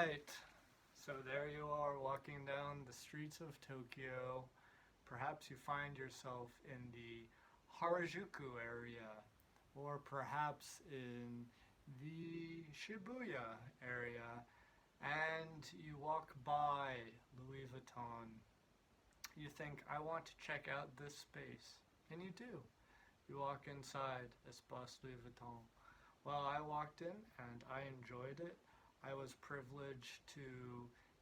Alright, so there you are walking down the streets of Tokyo. Perhaps you find yourself in the Harajuku area, or perhaps in the Shibuya area, and you walk by Louis Vuitton. You think, I want to check out this space, and you do. You walk inside Espace Louis Vuitton. Well, I walked in and I enjoyed it. I was privileged to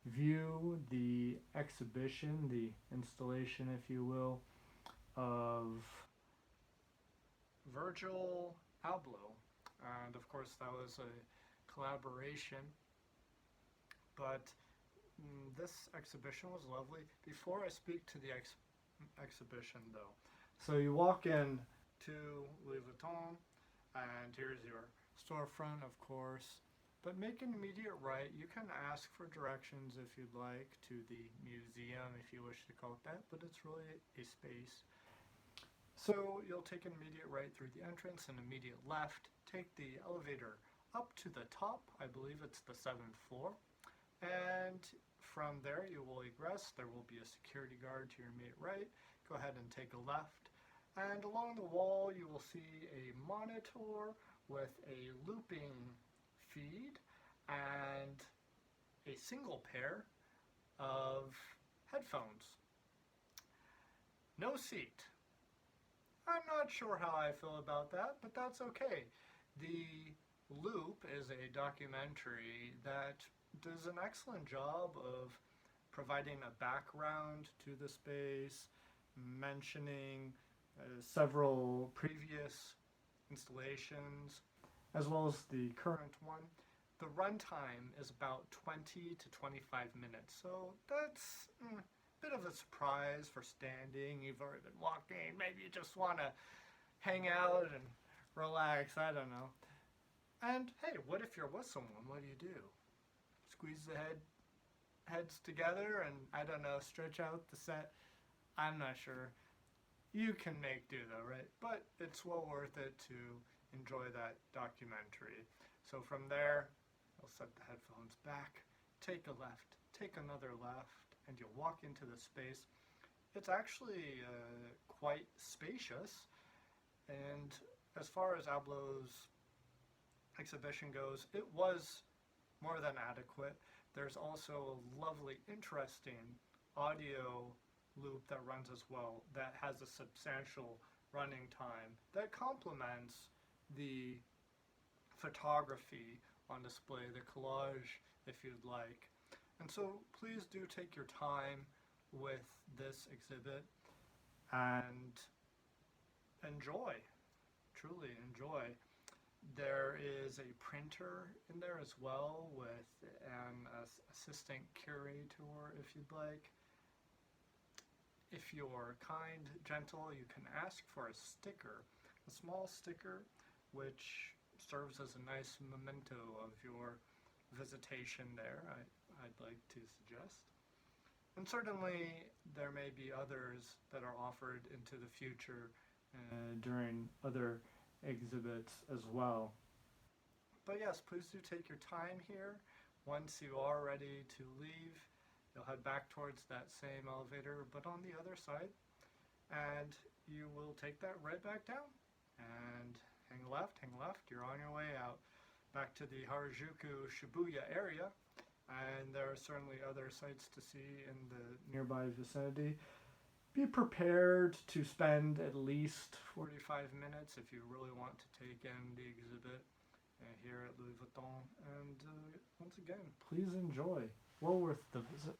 view the exhibition, the installation, if you will, of Virgil Abloh. And of course, that was a collaboration. But this exhibition was lovely. Before I speak to the exhibition, though, so you walk in to Louis Vuitton, and here's your storefront, of course. But make an immediate right. You can ask for directions if you'd like to the museum, if you wish to call it that, but it's really a space. So you'll take an immediate right through the entrance, an immediate left, take the elevator up to the top. I believe it's the 7th floor. And from there you will egress. There will be a security guard to your immediate right. Go ahead and take a left. And along the wall you will see a monitor with a looping feed and a single pair of headphones. No seat. I'm not sure how I feel about that, but that's okay. The Loop is a documentary that does an excellent job of providing a background to the space, mentioning several previous installations, as well as the current one. The runtime is about 20 to 25 minutes, so that's a bit of a surprise for standing. You've already been walking, maybe you just want to hang out and relax, I don't know. And hey, what if you're with someone? What do? Squeeze the heads together and, I don't know, stretch out the set? I'm not sure. You can make do though, right? But it's well worth it to enjoy that documentary. So from there, you'll set the headphones back, take a left, take another left, and you'll walk into the space. It's actually quite spacious, and as far as Abloh's exhibition goes, it was more than adequate. There's also a lovely, interesting audio loop that runs as well that has a substantial running time that complements the photography on display, the collage, if you'd like. And so please do take your time with this exhibit and enjoy, truly enjoy. There is a printer in there as well with an assistant curator if you'd like. If you're kind, gentle, you can ask for a sticker, a small sticker, which serves as a nice memento of your visitation there, I'd like to suggest. And certainly there may be others that are offered into the future during other exhibits as well. But yes, please do take your time here. Once you are ready to leave, you'll head back towards that same elevator, but on the other side, and you will take that right back down and hang left, you're on your way out back to the Harajuku Shibuya area, and there are certainly other sites to see in the nearby vicinity. Be prepared to spend at least 45 minutes if you really want to take in the exhibit here at Louis Vuitton, and once again, please enjoy. Well worth the visit.